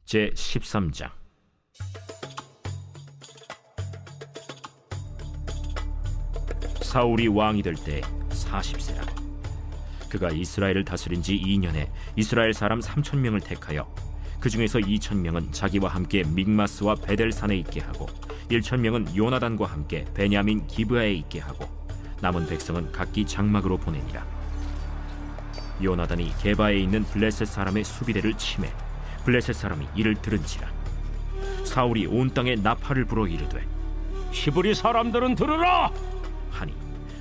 제13장. 사울이 왕이 될 때 40세라. 그가 이스라엘을 다스린 지 2년에 이스라엘 사람 3,000명을 택하여 그 중에서 2,000명은 자기와 함께 믹마스와 베델산에 있게 하고 1,000명은 요나단과 함께 베냐민 기브아에 있게 하고 남은 백성은 각기 장막으로 보내니라. 요나단이 게바에 있는 블레셋 사람의 수비대를 치매 블레셋 사람이 이를 들은지라. 사울이 온 땅에 나팔을 불어 이르되 히브리 사람들은 들으라! 하니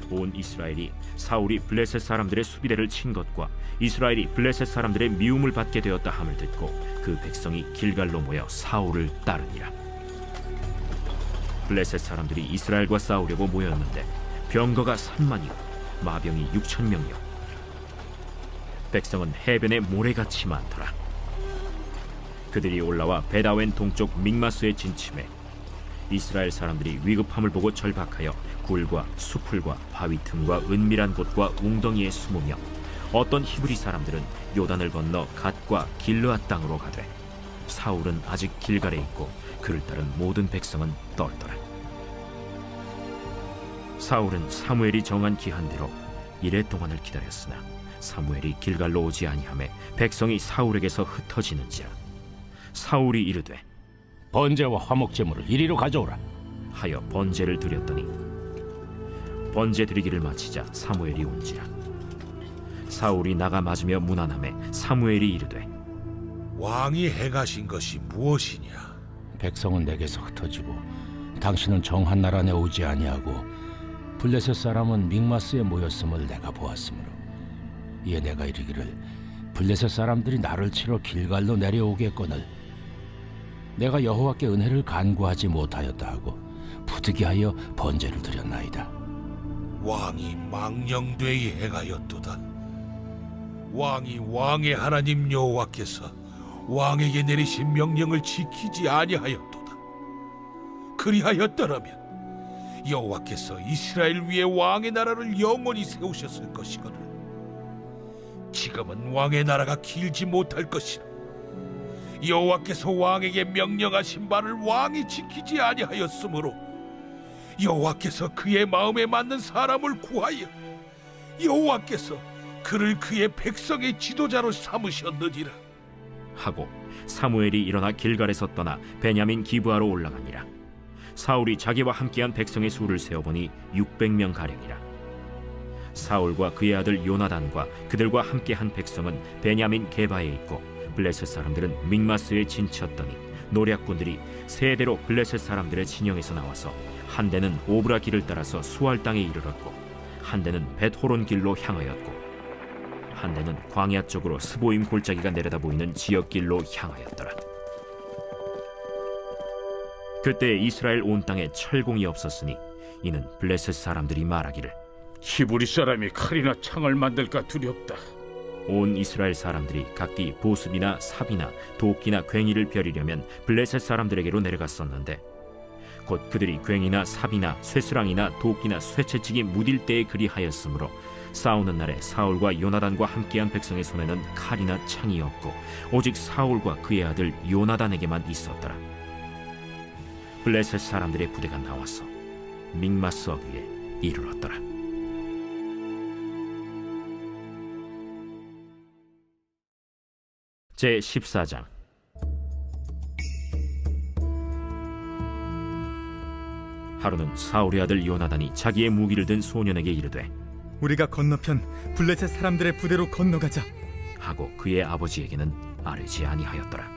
온 이스라엘이 사울이 블레셋 사람들의 수비대를 친 것과 이스라엘이 블레셋 사람들의 미움을 받게 되었다 함을 듣고 그 백성이 길갈로 모여 사울을 따르니라. 블레셋 사람들이 이스라엘과 싸우려고 모였는데 병거가 3만이요 마병이 6,000명이요 백성은 해변에 모래같이 많더라. 그들이 올라와 베다웬 동쪽 믹마스에 진침해 이스라엘 사람들이 위급함을 보고 절박하여 굴과 수풀과 바위 틈과 은밀한 곳과 웅덩이에 숨으며 어떤 히브리 사람들은 요단을 건너 갓과 길르앗 땅으로 가되 사울은 아직 길갈에 있고 그를 따른 모든 백성은 떨더라. 사울은 사무엘이 정한 기한대로 이레 동안을 기다렸으나 사무엘이 길갈로 오지 아니하매 백성이 사울에게서 흩어지는지라. 사울이 이르되 번제와 화목제물을 이리로 가져오라. 하여 번제를 드렸더니 번제 드리기를 마치자 사무엘이 온지라. 사울이 나가 맞으며 문안하매 사무엘이 이르되 왕이 행하신 것이 무엇이냐? 백성은 내게서 흩어지고 당신은 정한 나라 내 오지 아니하고 블레셋 사람은 믹마스에 모였음을 내가 보았으므로 이에 내가 이르기를 블레셋 사람들이 나를 치러 길갈로 내려오겠거늘 내가 여호와께 은혜를 간구하지 못하였다 하고 부득이하여 번제를 드렸나이다. 왕이 망령되이 행하였도다. 왕이 왕의 하나님 여호와께서 왕에게 내리신 명령을 지키지 아니하였도다. 그리하였더라면 여호와께서 이스라엘 위에 왕의 나라를 영원히 세우셨을 것이거늘 지금은 왕의 나라가 길지 못할 것이라. 여호와께서 왕에게 명령하신 바를 왕이 지키지 아니하였으므로 여호와께서 그의 마음에 맞는 사람을 구하여 여호와께서 그를 그의 백성의 지도자로 삼으셨느니라. 하고 사무엘이 일어나 길갈에서 떠나 베냐민 기브아로 올라가니라. 사울이 자기와 함께한 백성의 수를 세어보니 600명 가량이라. 사울과 그의 아들 요나단과 그들과 함께한 백성은 베냐민 게바에 있고 블레셋 사람들은 믹마스에 진쳤더니 노략군들이 세 대로 블레셋 사람들의 진영에서 나와서 한 대는 오브라 길을 따라서 수알 땅에 이르렀고 한 대는 벳호론 길로 향하였고 한 대는 광야 쪽으로 스보임 골짜기가 내려다 보이는 지역길로 향하였더라. 그때 이스라엘 온 땅에 철공이 없었으니 이는 블레셋 사람들이 말하기를 히브리 사람이 칼이나 창을 만들까 두렵다. 온 이스라엘 사람들이 각기 보습이나 삽이나 도끼나 괭이를 벼리려면 블레셋 사람들에게로 내려갔었는데 곧 그들이 괭이나 삽이나 쇠스랑이나 도끼나 쇠채찍이 무딜 때에 그리하였으므로 싸우는 날에 사울과 요나단과 함께한 백성의 손에는 칼이나 창이 없고 오직 사울과 그의 아들 요나단에게만 있었더라. 블레셋 사람들의 부대가 나와서 믹마스 어귀에 이르렀더라. 제14장. 하루는 사울의 아들 요나단이 자기의 무기를 든 소년에게 이르되 우리가 건너편 블레셋 사람들의 부대로 건너가자 하고 그의 아버지에게는 아뢰지 아니하였더라.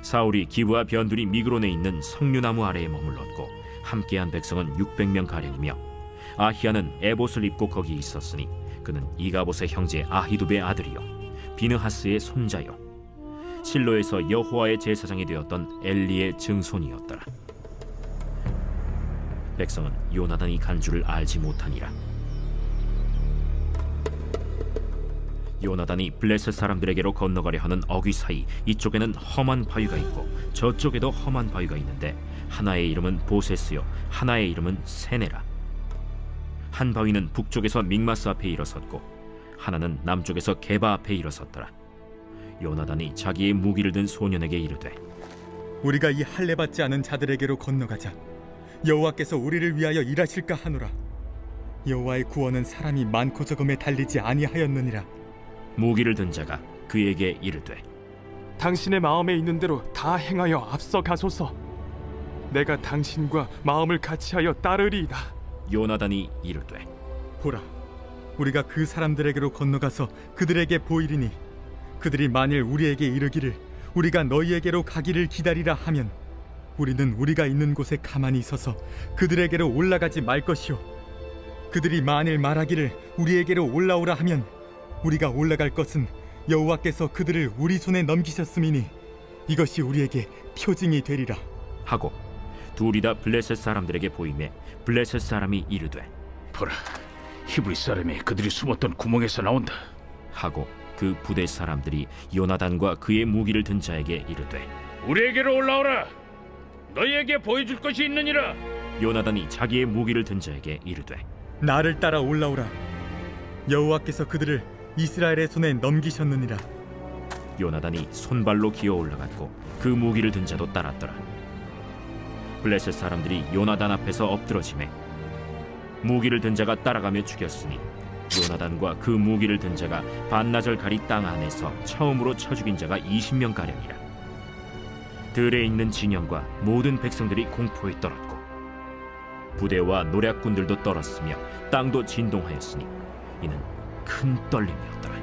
사울이 기브아 변두리 미그론에 있는 석류나무 아래에 머물렀고 함께한 백성은 600명 가량이며 아히야는 에봇을 입고 거기 있었으니 그는 이가봇의 형제 아히두베의 아들이요 비느하스의 손자요 실로에서 여호와의 제사장이 되었던 엘리의 증손이었더라. 백성은 요나단이 간 줄을 알지 못하니라. 요나단이 블레셋 사람들에게로 건너가려 하는 어귀 사이 이쪽에는 험한 바위가 있고 저쪽에도 험한 바위가 있는데 하나의 이름은 보세스요 하나의 이름은 세네라. 한 바위는 북쪽에서 믹마스 앞에 일어섰고 하나는 남쪽에서 게바 앞에 일어섰더라. 요나단이 자기의 무기를 든 소년에게 이르되 우리가 이 할례 받지 않은 자들에게로 건너가자. 여호와께서 우리를 위하여 일하실까 하노라. 여호와의 구원은 사람이 많고 적음에 달리지 아니하였느니라. 무기를 든 자가 그에게 이르되 당신의 마음에 있는 대로 다 행하여 앞서 가소서. 내가 당신과 마음을 같이하여 따르리이다. 요나단이 이르되 보라, 우리가 그 사람들에게로 건너가서 그들에게 보이리니 그들이 만일 우리에게 이르기를 우리가 너희에게로 가기를 기다리라 하면 우리는 우리가 있는 곳에 가만히 서서 그들에게로 올라가지 말 것이요 그들이 만일 말하기를 우리에게로 올라오라 하면 우리가 올라갈 것은 여호와께서 그들을 우리 손에 넘기셨음이니 이것이 우리에게 표징이 되리라. 하고 둘이 다 블레셋 사람들에게 보이매 블레셋 사람이 이르되 보라, 히브리 사람이 그들이 숨었던 구멍에서 나온다. 하고 그 부대 사람들이 요나단과 그의 무기를 든 자에게 이르되 우리에게로 올라오라. 너희에게 보여줄 것이 있느니라. 요나단이 자기의 무기를 든 자에게 이르되 나를 따라 올라오라. 여호와께서 그들을 이스라엘의 손에 넘기셨느니라. 요나단이 손발로 기어 올라갔고 그 무기를 든 자도 따랐더라. 블레셋 사람들이 요나단 앞에서 엎드러지매 무기를 든 자가 따라가며 죽였으니 요나단과 그 무기를 든 자가 반나절 가리 땅 안에서 처음으로 쳐 죽인 자가 20명 가량이라. 들에 있는 진영과 모든 백성들이 공포에 떨었고 부대와 노략군들도 떨었으며 땅도 진동하였으니 이는 큰 떨림이었더라.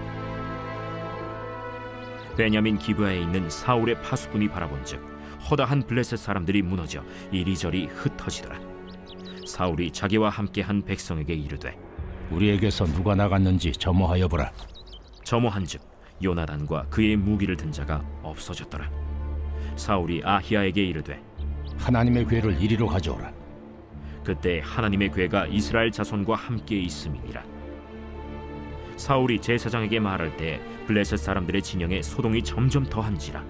베냐민 기브아에 있는 사울의 파수꾼이 바라본즉 허다한 블레셋 사람들이 무너져 이리저리 흩어지더라. 사울이 자기와 함께한 백성에게 이르되 우리에게서 누가 나갔는지 점호하여 보라. 점호한즉 요나단과 그의 무기를 든 자가 없어졌더라. 사울이 아히야에게 이르되 하나님의 괴를 이리로 가져오라. 그때 하나님의 괴가 이스라엘 자손과 함께 있음이니라. 사울이 제사장에게 말할 때 블레셋 사람들의 진영에 소동이 점점 더한지라.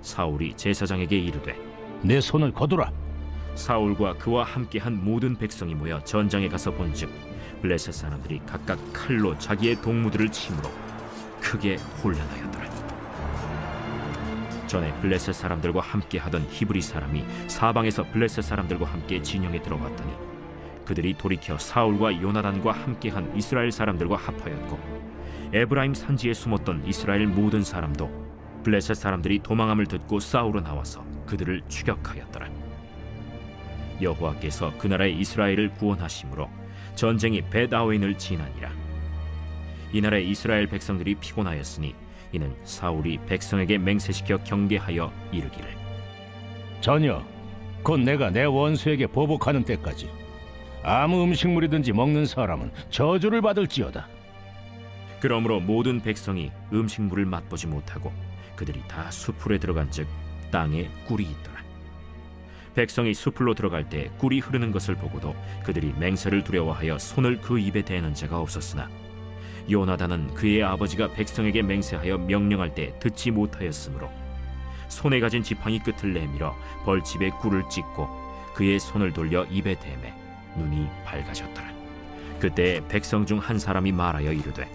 사울이 제사장에게 이르되 내 손을 거두라. 사울과 그와 함께한 모든 백성이 모여 전장에 가서 본즉 블레셋 사람들이 각각 칼로 자기의 동무들을 치므로 크게 혼란하였더라. 전에 블레셋 사람들과 함께하던 히브리 사람이 사방에서 블레셋 사람들과 함께 진영에 들어갔더니 그들이 돌이켜 사울과 요나단과 함께한 이스라엘 사람들과 합하였고 에브라임 산지에 숨었던 이스라엘 모든 사람도 블레셋 사람들이 도망함을 듣고 싸우러 나와서 그들을 추격하였더라. 여호와께서 그 나라의 이스라엘을 구원하심으로 전쟁이 벳아웬을 지나니라. 이 나라의 이스라엘 백성들이 피곤하였으니 이는 사울이 백성에게 맹세시켜 경계하여 이르기를 전혀 곧 내가 내 원수에게 보복하는 때까지 아무 음식물이든지 먹는 사람은 저주를 받을지어다. 그러므로 모든 백성이 음식물을 맛보지 못하고 그들이 다 수풀에 들어간즉 땅에 꿀이 있더라. 백성이 수풀로 들어갈 때 꿀이 흐르는 것을 보고도 그들이 맹세를 두려워하여 손을 그 입에 대는 자가 없었으나 요나단은 그의 아버지가 백성에게 맹세하여 명령할 때 듣지 못하였으므로 손에 가진 지팡이 끝을 내밀어 벌집에 꿀을 찍고 그의 손을 돌려 입에 대매 눈이 밝아졌더라. 그때 백성 중 한 사람이 말하여 이르되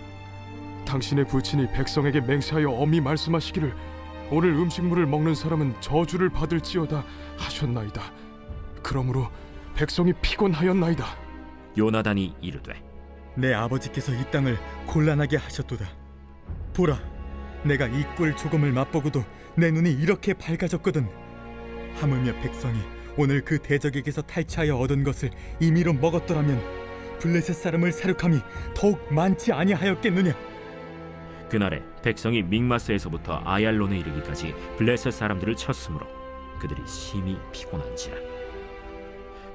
당신의 부친이 백성에게 맹세하여 엄히 말씀하시기를 오늘 음식물을 먹는 사람은 저주를 받을지어다 하셨나이다. 그러므로 백성이 피곤하였나이다. 요나단이 이르되 내 아버지께서 이 땅을 곤란하게 하셨도다. 보라, 내가 이 꿀 조금을 맛보고도 내 눈이 이렇게 밝아졌거든. 하물며 백성이 오늘 그 대적에게서 탈취하여 얻은 것을 임의로 먹었더라면 블레셋 사람을 사륙함이 더욱 많지 아니하였겠느냐. 그날에 백성이 믹마스에서부터 아얄론에 이르기까지 블레셋 사람들을 쳤으므로 그들이 심히 피곤한지라.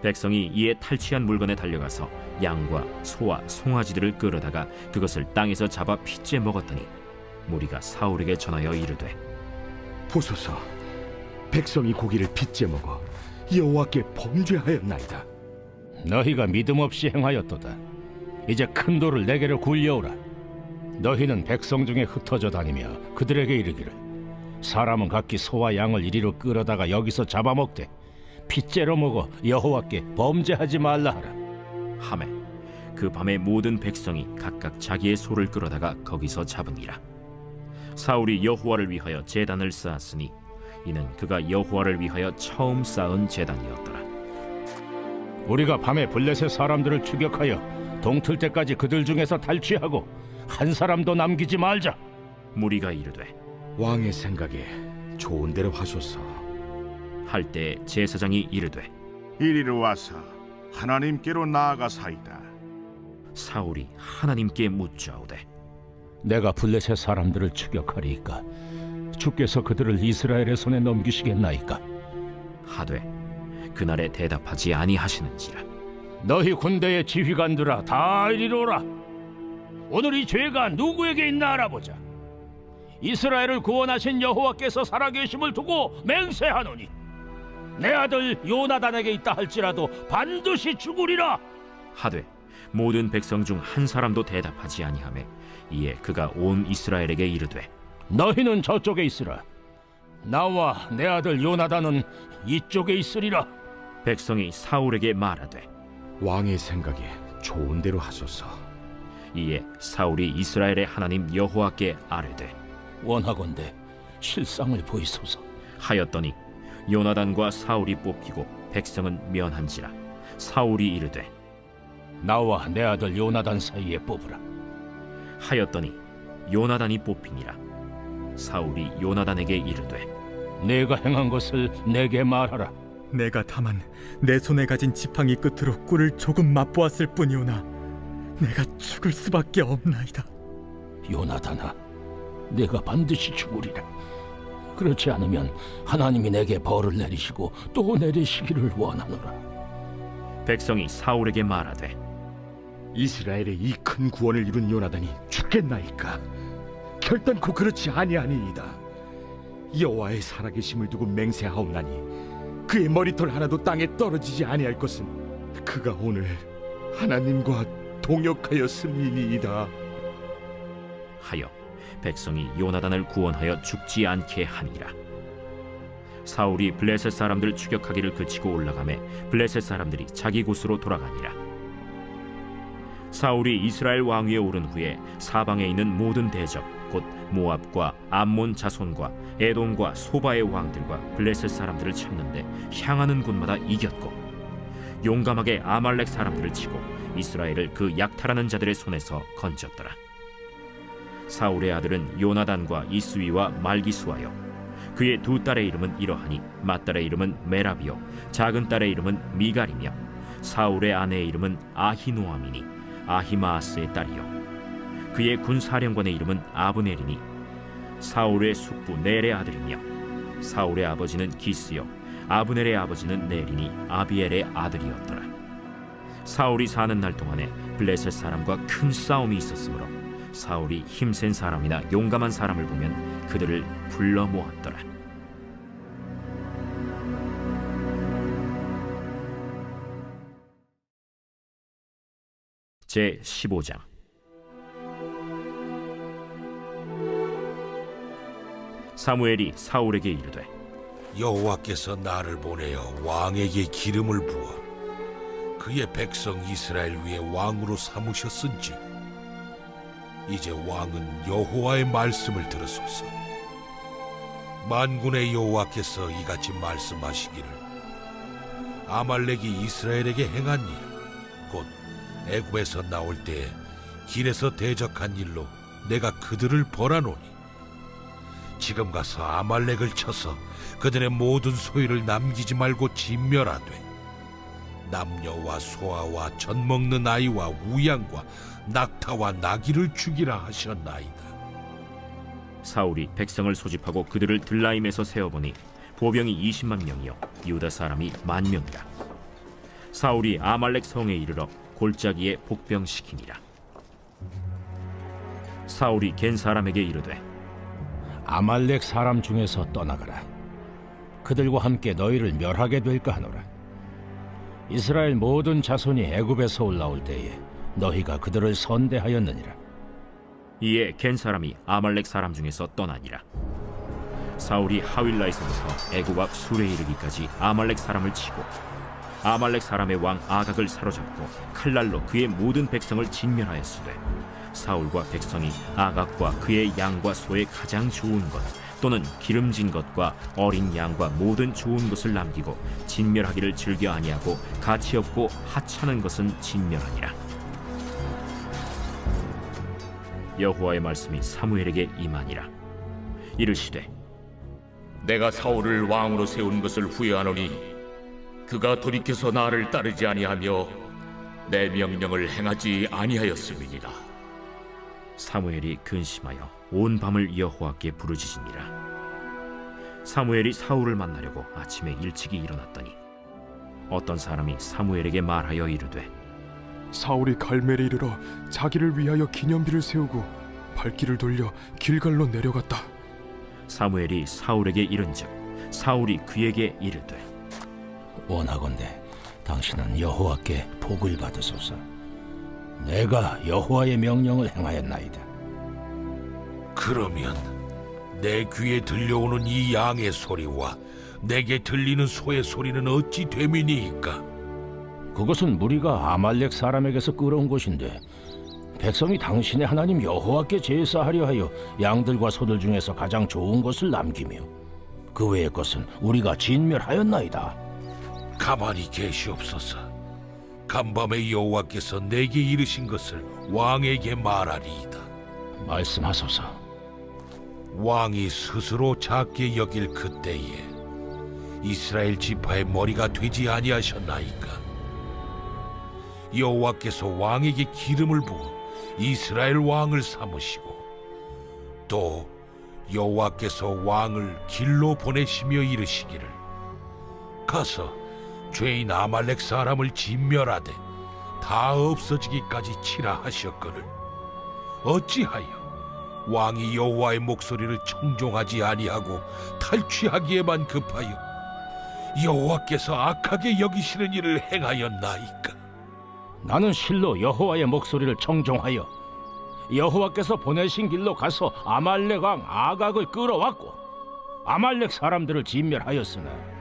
백성이 이에 탈취한 물건에 달려가서 양과 소와 송아지들을 끌어다가 그것을 땅에서 잡아 핏째 먹었더니 무리가 사울에게 전하여 이르되 보소서, 백성이 고기를 빚제 먹어 여호와께 범죄하였나이다. 너희가 믿음 없이 행하였도다. 이제 큰 돌을 내게로 굴려오라. 너희는 백성 중에 흩어져 다니며 그들에게 이르기를 사람은 각기 소와 양을 이리로 끌어다가 여기서 잡아먹되 핏째로 먹어 여호와께 범죄하지 말라 하라. 하매 그 밤에 모든 백성이 각각 자기의 소를 끌어다가 거기서 잡으니라. 사울이 여호와를 위하여 제단을 쌓았으니 이는 그가 여호와를 위하여 처음 쌓은 제단이었더라. 우리가 밤에 블레셋 사람들을 추격하여 동틀 때까지 그들 중에서 탈취하고 한 사람도 남기지 말자. 무리가 이르되 왕의 생각에 좋은 대로 하소서. 할 때 제사장이 이르되 이리로 와서 하나님께로 나아가사이다. 사울이 하나님께 묻자오되 내가 블레셋 사람들을 추격하리이까 주께서 그들을 이스라엘의 손에 넘기시겠나이까? 하되 그날에 대답하지 아니하시는지라. 너희 군대의 지휘관들아 다 이리로 오라. 오늘 이 죄가 누구에게 있나 알아보자. 이스라엘을 구원하신 여호와께서 살아계심을 두고 맹세하노니 내 아들 요나단에게 있다 할지라도 반드시 죽으리라. 하되 모든 백성 중 한 사람도 대답하지 아니하매 이에 그가 온 이스라엘에게 이르되 너희는 저쪽에 있으라. 나와 내 아들 요나단은 이쪽에 있으리라. 백성이 사울에게 말하되 왕의 생각에 좋은 대로 하소서. 이에 사울이 이스라엘의 하나님 여호와께 아뢰되 원하건대 실상을 보이소서. 하였더니 요나단과 사울이 뽑히고 백성은 면한지라. 사울이 이르되 나와 내 아들 요나단 사이에 뽑으라. 하였더니 요나단이 뽑히니라. 사울이 요나단에게 이르되 내가 행한 것을 내게 말하라. 내가 다만 내 손에 가진 지팡이 끝으로 꿀을 조금 맛보았을 뿐이오나 내가 죽을 수밖에 없나이다. 요나단아, 내가 반드시 죽으리라. 그렇지 않으면 하나님이 내게 벌을 내리시고 또 내리시기를 원하노라. 백성이 사울에게 말하되 이스라엘의 이 큰 구원을 이룬 요나단이 죽겠나이까? 결단코 그렇지 아니하니이다. 여호와의 살아계심을 두고 맹세하옵나니 그의 머리털 하나도 땅에 떨어지지 아니할 것은 그가 오늘 하나님과 동역하였음이니이다. 하여 백성이 요나단을 구원하여 죽지 않게 하니라. 사울이 블레셋 사람들 추격하기를 그치고 올라가매 블레셋 사람들이 자기 곳으로 돌아가니라. 사울이 이스라엘 왕위에 오른 후에 사방에 있는 모든 대적 곧 모압과 암몬 자손과 에돔과 소바의 왕들과 블레셋 사람들을 쳤는데 향하는 곳마다 이겼고 용감하게 아말렉 사람들을 치고 이스라엘을 그 약탈하는 자들의 손에서 건졌더라. 사울의 아들은 요나단과 이스위와 말기수하여 그의 두 딸의 이름은 이러하니 맏딸의 이름은 메라비요 작은 딸의 이름은 미갈이며 사울의 아내의 이름은 아히노아미니 아히마아스의 딸이요 그의 군사령관의 이름은 아브넬이니 사울의 숙부 넬의 아들이며 사울의 아버지는 기스요 아브넬의 아버지는 넬이니 아비엘의 아들이었더라. 사울이 사는 날 동안에 블레셋 사람과 큰 싸움이 있었으므로 사울이 힘센 사람이나 용감한 사람을 보면 그들을 불러 모았더라. 제 15장. 사무엘이 사울에게 이르되 여호와께서 나를 보내어 왕에게 기름을 부어 그의 백성 이스라엘 위에 왕으로 삼으셨은지 이제 왕은 여호와의 말씀을 들으소서. 만군의 여호와께서 이같이 말씀하시기를 아말렉이 이스라엘에게 행한 일 곧 애굽에서 나올 때에 길에서 대적한 일로 내가 그들을 벌하노니 지금 가서 아말렉을 쳐서 그들의 모든 소유를 남기지 말고 진멸하되 남녀와 소아와 젖 먹는 아이와 우양과 낙타와 나귀를 죽이라 하셨나이다. 사울이 백성을 소집하고 그들을 들라임에서 세어보니 보병이 20만 명이요 유다 사람이 10,000명이라. 사울이 아말렉 성에 이르러 골짜기에 복병시키니라. 사울이 겐 사람에게 이르되 아말렉 사람 중에서 떠나가라. 그들과 함께 너희를 멸하게 될까 하노라. 이스라엘 모든 자손이 애굽에서 올라올 때에 너희가 그들을 선대하였느니라. 이에 겐 사람이 아말렉 사람 중에서 떠나니라. 사울이 하윌라에서부터 애굽 앞 술에 이르기까지 아말렉 사람을 치고 아말렉 사람의 왕 아각을 사로잡고 칼날로 그의 모든 백성을 진멸하였으되 사울과 백성이 아각과 그의 양과 소의 가장 좋은 것 또는 기름진 것과 어린 양과 모든 좋은 것을 남기고 진멸하기를 즐겨 아니하고 가치 없고 하찮은 것은 진멸하니라. 여호와의 말씀이 사무엘에게 임하니라. 이르시되 내가 사울을 왕으로 세운 것을 후회하노니 그가 돌이켜서 나를 따르지 아니하며 내 명령을 행하지 아니하였음이니라. 사무엘이 근심하여 온 밤을 여호와께 부르짖으니라. 사무엘이 사울을 만나려고 아침에 일찍이 일어났더니 어떤 사람이 사무엘에게 말하여 이르되 사울이 갈멜에 이르러 자기를 위하여 기념비를 세우고 발길을 돌려 길갈로 내려갔다. 사무엘이 사울에게 이른즉 사울이 그에게 이르되 원하건대 당신은 여호와께 복을 받으소서. 내가 여호와의 명령을 행하였나이다. 그러면 내 귀에 들려오는 이 양의 소리와 내게 들리는 소의 소리는 어찌 됨이니이까? 그것은 무리가 아말렉 사람에게서 끌어온 것인데 백성이 당신의 하나님 여호와께 제사하려 하여 양들과 소들 중에서 가장 좋은 것을 남기며 그 외의 것은 우리가 진멸하였나이다. 가만히 계시옵소서. 간밤에 여호와께서 내게 이르신 것을 왕에게 말하리이다. 말씀하소서. 왕이 스스로 작게 여길 그때에 이스라엘 지파의 머리가 되지 아니하셨나이까? 여호와께서 왕에게 기름을 부어 이스라엘 왕을 삼으시고 또 여호와께서 왕을 길로 보내시며 이르시기를 가서 죄인 아말렉 사람을 진멸하되 다 없어지기까지 치라 하셨거늘 어찌하여 왕이 여호와의 목소리를 청종하지 아니하고 탈취하기에만 급하여 여호와께서 악하게 여기시는 일을 행하였나이까? 나는 실로 여호와의 목소리를 청종하여 여호와께서 보내신 길로 가서 아말렉 왕 아각을 끌어왔고 아말렉 사람들을 진멸하였으나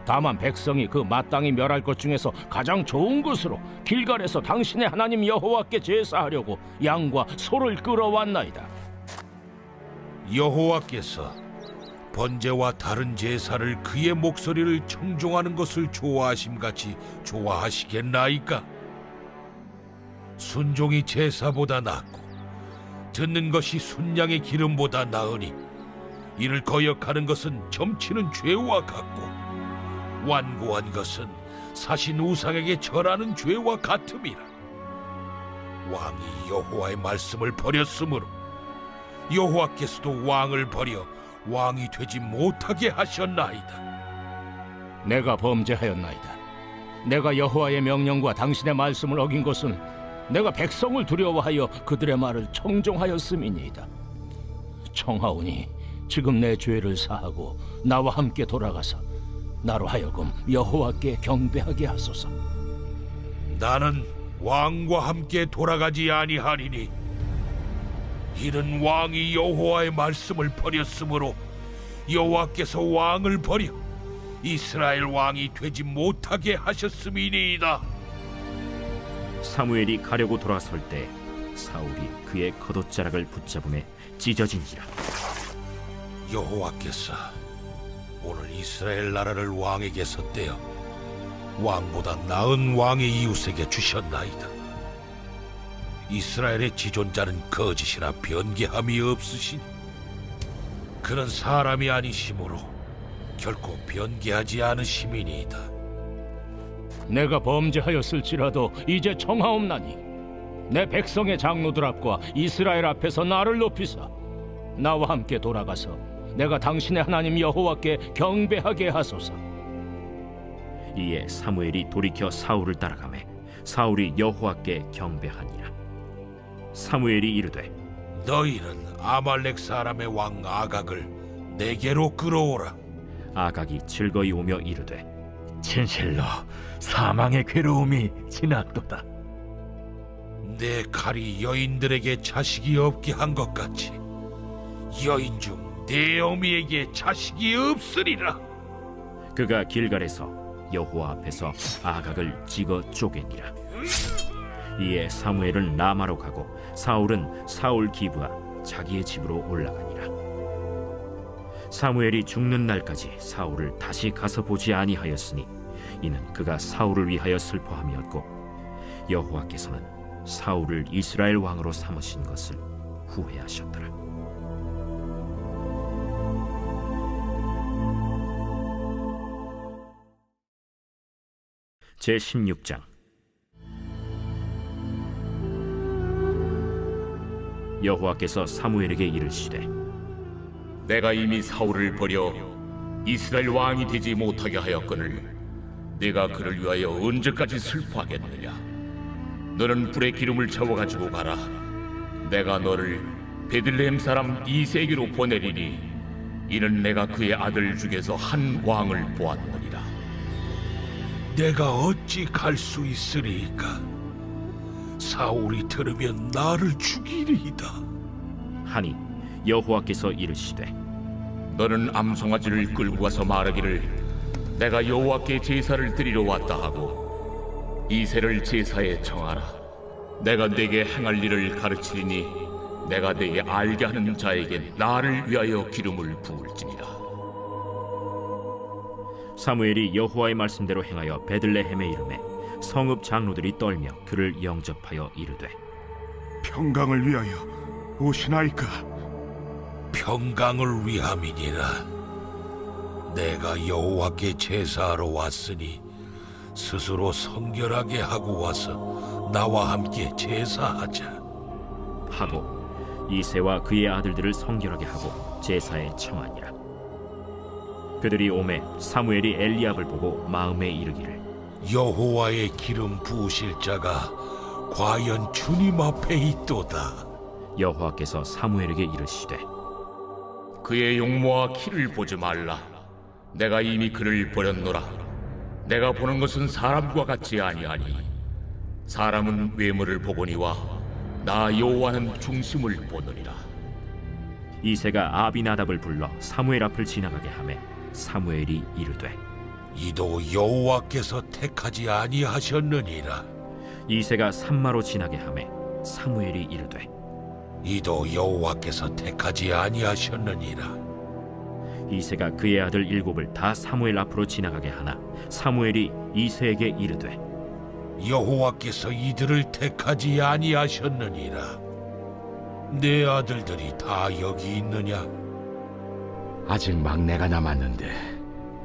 다만 백성이 그 마땅히 멸할 것 중에서 가장 좋은 것으로 길갈에서 당신의 하나님 여호와께 제사하려고 양과 소를 끌어왔나이다. 여호와께서 번제와 다른 제사를 그의 목소리를 청종하는 것을 좋아하심같이 좋아하시겠나이까? 순종이 제사보다 낫고 듣는 것이 순양의 기름보다 나으니 이를 거역하는 것은 점치는 죄와 같고 완고한 것은 사신 우상에게 절하는 죄와 같음이라. 왕이 여호와의 말씀을 버렸으므로 여호와께서도 왕을 버려 왕이 되지 못하게 하셨나이다. 내가 범죄하였나이다. 내가 여호와의 명령과 당신의 말씀을 어긴 것은 내가 백성을 두려워하여 그들의 말을 청종하였음이니이다. 청하오니 지금 내 죄를 사하고 나와 함께 돌아가서 나로 하여금 여호와께 경배하게 하소서. 나는 왕과 함께 돌아가지 아니하리니 이는 왕이 여호와의 말씀을 버렸으므로 여호와께서 왕을 버려 이스라엘 왕이 되지 못하게 하셨음이니이다. 사무엘이 가려고 돌아설 때 사울이 그의 겉옷자락을 붙잡음에 찢어진지라. 여호와께서 오늘 이스라엘 나라를 왕에게 섰대어 왕보다 나은 왕의 이웃에게 주셨나이다. 이스라엘의 지존자는 거짓이나 변개함이 없으시니 그는 사람이 아니시므로 결코 변개하지 않으심이니이다. 내가 범죄하였을지라도 이제 청하옵나니 내 백성의 장로들 앞과 이스라엘 앞에서 나를 높이사 나와 함께 돌아가서 내가 당신의 하나님 여호와께 경배하게 하소서. 이에 사무엘이 돌이켜 사울을 따라가매 사울이 여호와께 경배하니라. 사무엘이 이르되 너희는 아말렉 사람의 왕 아각을 내게로 끌어오라. 아각이 즐거이 오며 이르되 진실로 사망의 괴로움이 지났도다. 내 칼이 여인들에게 자식이 없게 한 것 같이 여인 중 내 어미에게 자식이 없으리라. 그가 길갈에서 여호와 앞에서 아각을 찍어 쪼개니라. 이에 사무엘은 라마로 가고 사울은 사울 기브아 자기의 집으로 올라가니라. 사무엘이 죽는 날까지 사울을 다시 가서 보지 아니하였으니 이는 그가 사울을 위하여 슬퍼함이었고 여호와께서는 사울을 이스라엘 왕으로 삼으신 것을 후회하셨더라. 제16장. 여호와께서 사무엘에게 이르시되 내가 이미 사울을 버려 이스라엘 왕이 되지 못하게 하였거늘 내가 그를 위하여 언제까지 슬퍼하겠느냐. 너는 불에 기름을 채워가지고 가라. 내가 너를 베들레헴 사람 이세에게로 보내리니 이는 내가 그의 아들 중에서 한 왕을 보았느니라. 내가 어찌 갈 수 있으리이까? 사울이 들으면 나를 죽이리이다. 하니 여호와께서 이르시되 너는 암송아지를 끌고 가서 말하기를 내가 여호와께 제사를 드리러 왔다 하고 이새를 제사에 청하라. 내가 네게 행할 일을 가르치리니 내가 네게 알게 하는 자에게 나를 위하여 기름을 부을지니라. 사무엘이 여호와의 말씀대로 행하여 베들레헴에 이르매 성읍 장로들이 떨며 그를 영접하여 이르되 평강을 위하여 오시나이까? 평강을 위함이니라. 내가 여호와께 제사하러 왔으니 스스로 성결하게 하고 와서 나와 함께 제사하자 하고 이새와 그의 아들들을 성결하게 하고 제사에 청하니라. 그들이 오매 사무엘이 엘리압을 보고 마음에 이르기를 여호와의 기름 부으실 자가 과연 주님 앞에 있도다. 여호와께서 사무엘에게 이르시되 그의 용모와 키를 보지 말라. 내가 이미 그를 버렸노라. 내가 보는 것은 사람과 같지 아니하니 사람은 외모를 보거니와 나 여호와는 중심을 보느니라. 이새가 아비나답을 불러 사무엘 앞을 지나가게 하매 사무엘이 이르되 이도 여호와께서 택하지 아니하셨느니라. 이새가 산마로 지나게 하매 사무엘이 이르되 이도 여호와께서 택하지 아니하셨느니라. 이새가 그의 아들 7을 다 사무엘 앞으로 지나가게 하나 사무엘이 이새에게 이르되 여호와께서 이들을 택하지 아니하셨느니라. 내 아들들이 다 여기 있느냐? 아직 막내가 남았는데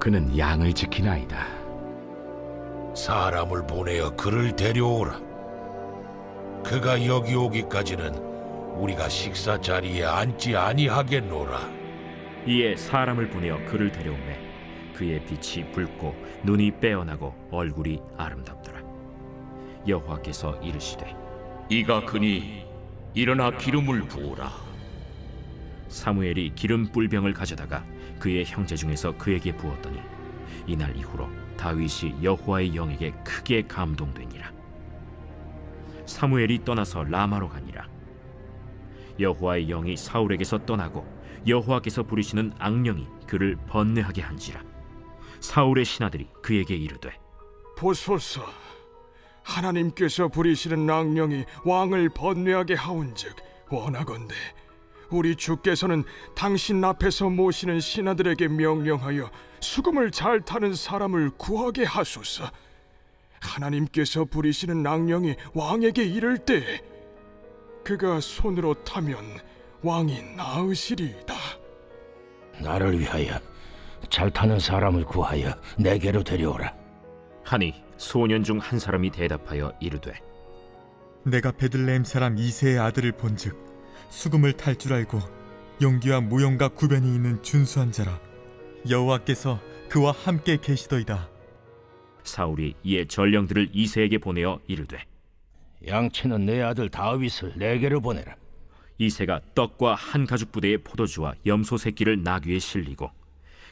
그는 양을 지키나이다. 사람을 보내어 그를 데려오라. 그가 여기 오기까지는 우리가 식사 자리에 앉지 아니하겠노라. 이에 사람을 보내어 그를 데려오매 그의 빛이 붉고 눈이 빼어나고 얼굴이 아름답더라. 여호와께서 이르시되 이가 그니 일어나 기름을 부으라. 사무엘이 기름 뿔병을 가져다가 그의 형제 중에서 그에게 부었더니 이날 이후로 다윗이 여호와의 영에게 크게 감동되니라. 사무엘이 떠나서 라마로 가니라. 여호와의 영이 사울에게서 떠나고 여호와께서 부리시는 악령이 그를 번뇌하게 한지라. 사울의 신하들이 그에게 이르되 보소서, 하나님께서 부리시는 악령이 왕을 번뇌하게 하온즉 원하건대 우리 주께서는 당신 앞에서 모시는 신하들에게 명령하여 수금을 잘 타는 사람을 구하게 하소서. 하나님께서 부리시는 악령이 왕에게 이를 때 그가 손으로 타면 왕이 나으시리이다. 나를 위하여 잘 타는 사람을 구하여 내게로 데려오라. 하니 소년 중 한 사람이 대답하여 이르되 내가 베들레헴 사람 이새의 아들을 본즉 수금을 탈 줄 알고 용기와 무용과 구변이 있는 준수한 자라. 여호와께서 그와 함께 계시더이다. 사울이 이에 전령들을 이새에게 보내어 이르되 양치는 내 아들 다윗을 내게로 보내라. 이새가 떡과 한 가죽 부대의 포도주와 염소 새끼를 나귀에 실리고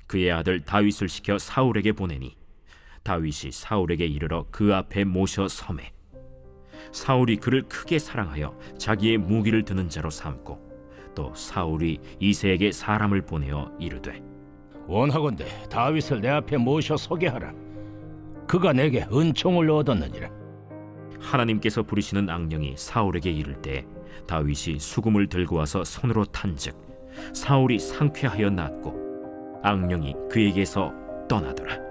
그의 아들 다윗을 시켜 사울에게 보내니 다윗이 사울에게 이르러 그 앞에 모셔 섬에 사울이 그를 크게 사랑하여 자기의 무기를 드는 자로 삼고 또 사울이 이새에게 사람을 보내어 이르되 원하건대 다윗을 내 앞에 모셔 서게 하라. 그가 내게 은총을 얻었느니라. 하나님께서 부리시는 악령이 사울에게 이를 때 다윗이 수금을 들고 와서 손으로 탄즉 사울이 상쾌하여 낫고 악령이 그에게서 떠나더라.